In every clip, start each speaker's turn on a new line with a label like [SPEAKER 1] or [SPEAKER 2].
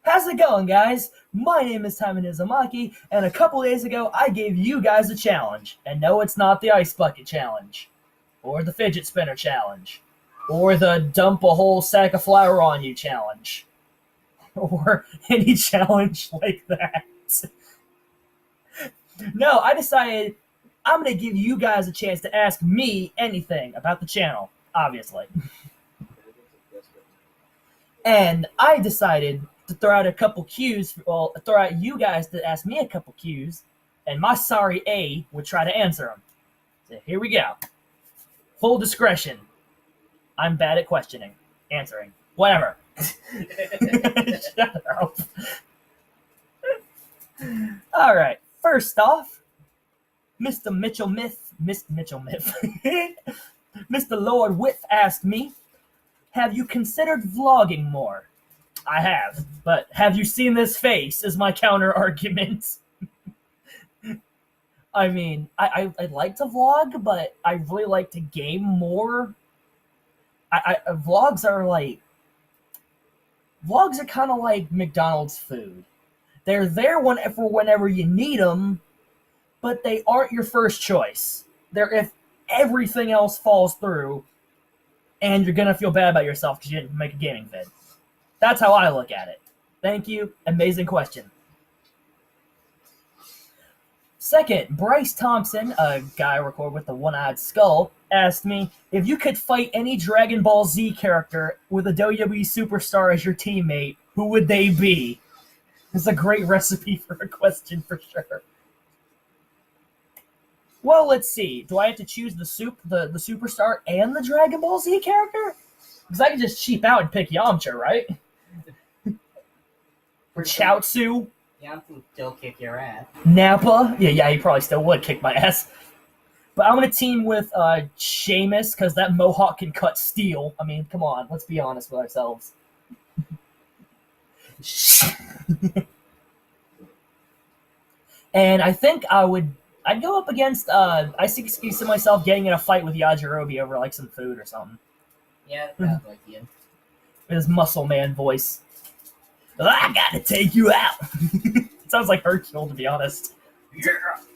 [SPEAKER 1] How's it going, guys? My name is TymanUzumaki, and a couple days ago I gave you guys a challenge. And no, it's not the ice bucket challenge, or the fidget spinner challenge, or the dump a whole sack of flour on you challenge, or any challenge like that. No, I decided I'm going to give you guys a chance to ask me anything about the channel, obviously. And I decided to throw out a couple cues, well, throw out you guys to ask me a couple cues, and my sorry A would try to answer them. So here we go. Full discretion. I'm bad at questioning, answering, whatever. Shut up. All right. First off, Mr. Mitchell Myth, Mr. Lord Whiff asked me, have you considered vlogging more? I have, but have you seen this face is my counter argument. I mean, I'd like to vlog, but I really like to game more. Vlogs are kind of like McDonald's food. They're there for whenever you need them, but they aren't your first choice. They're if everything else falls through, and you're gonna feel bad about yourself because you didn't make a gaming vid. That's how I look at it. Thank you. Amazing question. Second, Bryce Thompson, a guy I record with the one-eyed skull, asked me, if you could fight any Dragon Ball Z character with a WWE superstar as your teammate, who would they be? It's a great recipe for a question for sure. Well, let's see. Do I have to choose the superstar and the Dragon Ball Z character? Because I can just cheap out and pick Yamcha, right? Or Chaozu.
[SPEAKER 2] Yamcha would still kick your ass.
[SPEAKER 1] Nappa. Yeah, he probably still would kick my ass. But I'm going to team with Sheamus, because that mohawk can cut steel. I mean, come on. Let's be honest with ourselves. And I think I'd go up against, I see myself getting in a fight with Yajirobe over, like, some food or something.
[SPEAKER 2] Yeah, that's like you.
[SPEAKER 1] With his muscle man voice. I gotta take you out. Sounds like Hercule, to be honest. Yeah,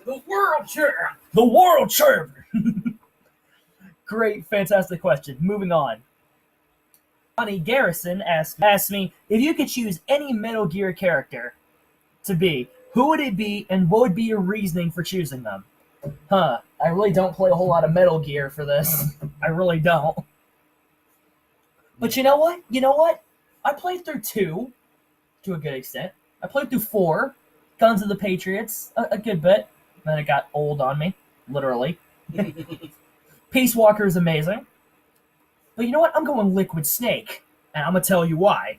[SPEAKER 1] the world champ. The world champion. Great, fantastic question. Moving on. Johnny Garrison asked me, if you could choose any Metal Gear character to be, who would it be, and what would be your reasoning for choosing them? I really don't play a whole lot of Metal Gear for this. I really don't. But you know what? I played through 2, to a good extent. I played through 4, Guns of the Patriots, a good bit. Then it got old on me, literally. Peace Walker is amazing. But you know what? I'm going Liquid Snake, and I'm going to tell you why.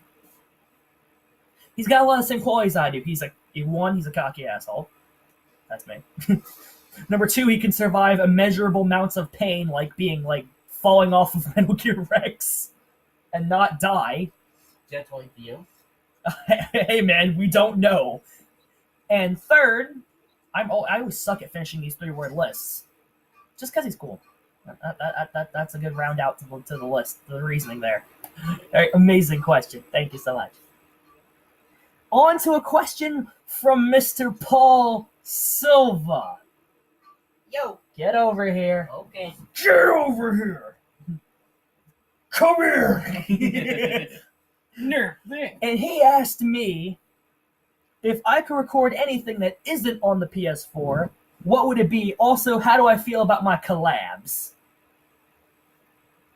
[SPEAKER 1] He's got a lot of the same qualities I do. He's a cocky asshole. That's me. Number 2, he can survive immeasurable amounts of pain, like falling off of Metal Gear Rex, and not die.
[SPEAKER 2] Just like you.
[SPEAKER 1] Hey man, we don't know. And third, I always suck at finishing these 3-word lists, just because he's cool. That's a good round out to the list, the reasoning there. Right, amazing question. Thank you so much. On to a question from Mr. Paul Silva.
[SPEAKER 2] Yo.
[SPEAKER 1] Get over here.
[SPEAKER 2] Okay.
[SPEAKER 1] Get over here. Come here. And he asked me if I could record anything that isn't on the PS4, what would it be? Also, how do I feel about my collabs?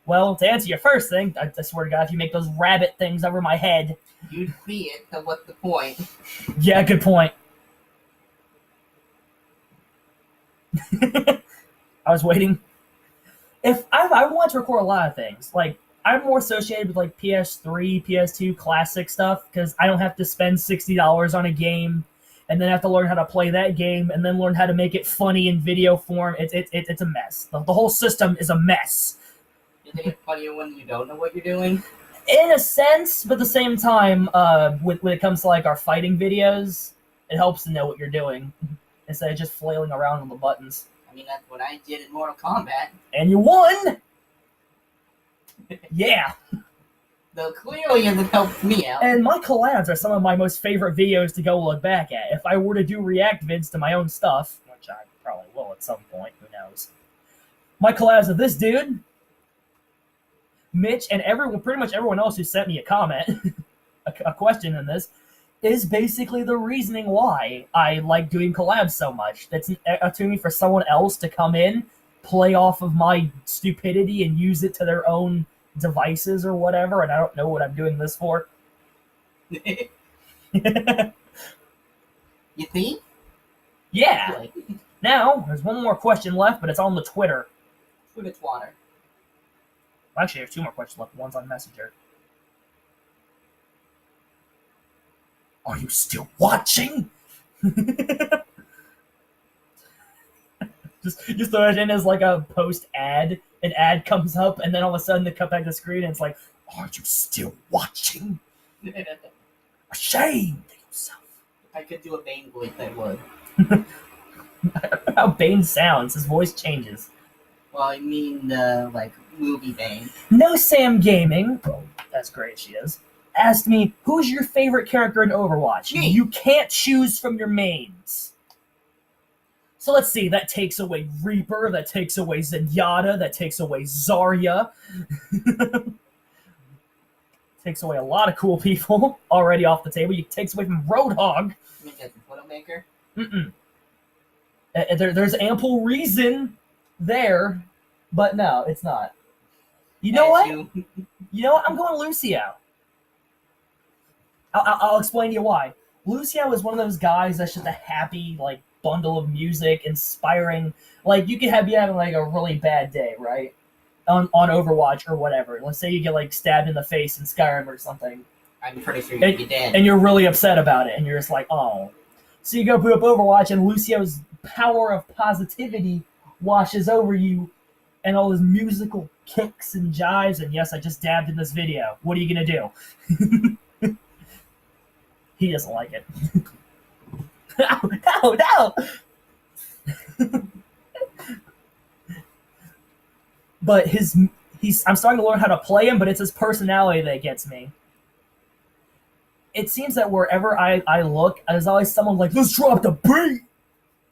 [SPEAKER 1] Well, to answer your first thing, I swear to God, if you make those rabbit things over my head...
[SPEAKER 2] You'd see it, so what's the point?
[SPEAKER 1] Yeah, good point. I was waiting. If I want to record a lot of things, like, I'm more associated with like PS3, PS2 classic stuff because I don't have to spend $60 on a game and then have to learn how to play that game and then learn how to make it funny in video form. It's a mess. The whole system is a mess.
[SPEAKER 2] You think it's funnier when you don't know what you're doing?
[SPEAKER 1] In a sense, but at the same time, when it comes to like our fighting videos, it helps to know what you're doing instead of just flailing around on the buttons.
[SPEAKER 2] I mean, that's what I did in Mortal Kombat.
[SPEAKER 1] And you won! Yeah.
[SPEAKER 2] So clearly it helped me out.
[SPEAKER 1] And my collabs are some of my most favorite videos to go look back at. If I were to do react vids to my own stuff, which I probably will at some point, who knows. My collabs with this dude, Mitch, and pretty much everyone else who sent me a comment, a question in this, is basically the reasoning why I like doing collabs so much. That's an opportunity for someone else to come in, play off of my stupidity, and use it to their own devices or whatever, and I don't know what I'm doing this for.
[SPEAKER 2] You think?
[SPEAKER 1] Yeah.
[SPEAKER 2] Like,
[SPEAKER 1] Now, there's one more question left, but it's on the Twitter.
[SPEAKER 2] Twitter water.
[SPEAKER 1] Actually, there's two more questions left. One's on Messenger. Are you still watching? just imagine as like a post ad, an ad comes up, and then all of a sudden they cut back to the screen, and it's like, "Are you still watching? Ashamed of yourself."
[SPEAKER 2] If I could do a Bane voice, I would.
[SPEAKER 1] How Bane sounds, his voice changes.
[SPEAKER 2] Well, I mean the like movie Bane.
[SPEAKER 1] No Sam Gaming, oh, that's great, she is, asked me, who's your favorite character in Overwatch?
[SPEAKER 2] Me.
[SPEAKER 1] You can't choose from your mains. So let's see, that takes away Reaper, that takes away Zenyatta, that takes away Zarya. Takes away a lot of cool people already off the table. It takes away from Roadhog.
[SPEAKER 2] I mean, that's a Widowmaker.
[SPEAKER 1] Mm-mm. There's ample reason there, but no, it's not. You know what? You know what? I'm going Lucio. I'll explain to you why. Lucio is one of those guys that's just a happy, like, bundle of music, inspiring. Like, you could be having, like, a really bad day, right? On Overwatch or whatever. Let's say you get, like, stabbed in the face in Skyrim or something.
[SPEAKER 2] I'm pretty sure you'd be dead.
[SPEAKER 1] And you're really upset about it, and you're just like, oh. So you go boot up Overwatch, and Lucio's power of positivity washes over you, and all his musical kicks and jives, and yes, I just dabbed in this video. What are you gonna do? He doesn't like it. No! But I'm starting to learn how to play him, but it's his personality that gets me. It seems that wherever I look, there's always someone like, let's drop the beat!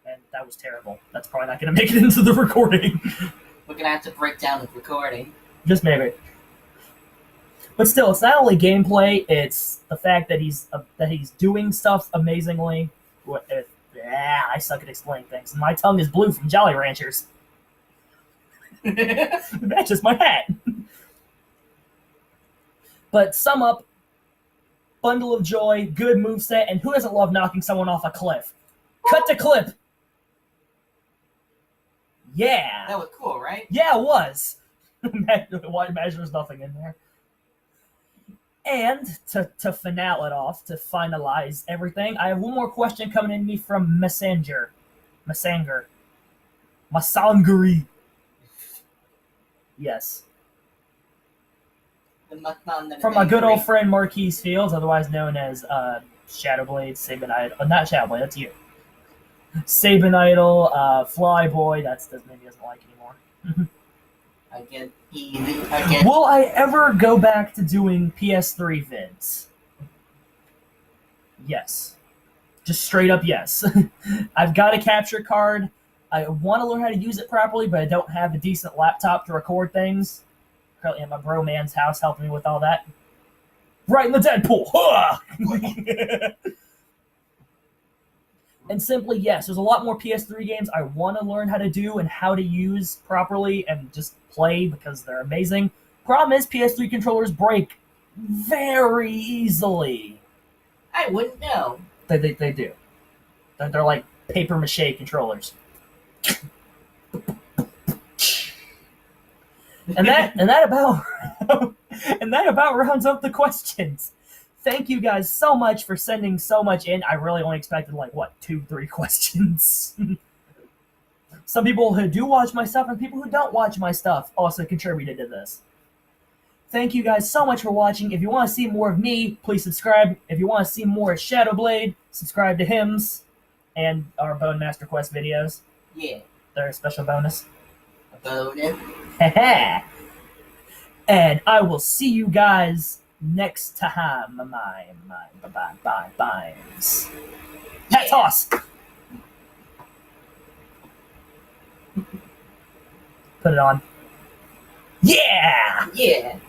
[SPEAKER 1] And that was terrible. That's probably not going to make it into the recording.
[SPEAKER 2] We're going to have to break down the recording.
[SPEAKER 1] Just maybe. But still, it's not only gameplay, it's the fact that he's doing stuff amazingly. I suck at explaining things. My tongue is blue from Jolly Ranchers. It matches my hat. But sum up, bundle of joy, good moveset, and who doesn't love knocking someone off a cliff? Cut to clip. Yeah.
[SPEAKER 2] That was cool, right?
[SPEAKER 1] Yeah, it was. Imagine there's nothing in there. And to finale it off, to finalize everything, I have one more question coming in to me from Masangari. Yes. From my good old friend Marquise Fields, otherwise known as Shadowblade, Sabin Idol. Not Shadowblade, that's you. Sabin Idol, Flyboy, that's the name he doesn't like anymore.
[SPEAKER 2] Again.
[SPEAKER 1] Will I ever go back to doing PS3 vids? Yes. Just straight up yes. I've got a capture card. I want to learn how to use it properly, but I don't have a decent laptop to record things. Currently at my bro man's house helping me with all that. Right in the Deadpool! And simply, yes, there's a lot more PS3 games I want to learn how to do and how to use properly and just play because they're amazing. Problem is, PS3 controllers break very easily.
[SPEAKER 2] I wouldn't know.
[SPEAKER 1] They do. They're like paper mache controllers. And that about rounds up the questions. Thank you guys so much for sending so much in. I really only expected 2-3 questions. Some people who do watch my stuff and people who don't watch my stuff also contributed to this. Thank you guys so much for watching. If you want to see more of me, please subscribe. If you want to see more of Shadowblade, subscribe to Hims and our Bone Master Quest videos.
[SPEAKER 2] Yeah.
[SPEAKER 1] They're a special bonus.
[SPEAKER 2] A bonus.
[SPEAKER 1] And I will see you guys next time, my bimes. Hat toss. Put it on. Yeah.
[SPEAKER 2] Yeah.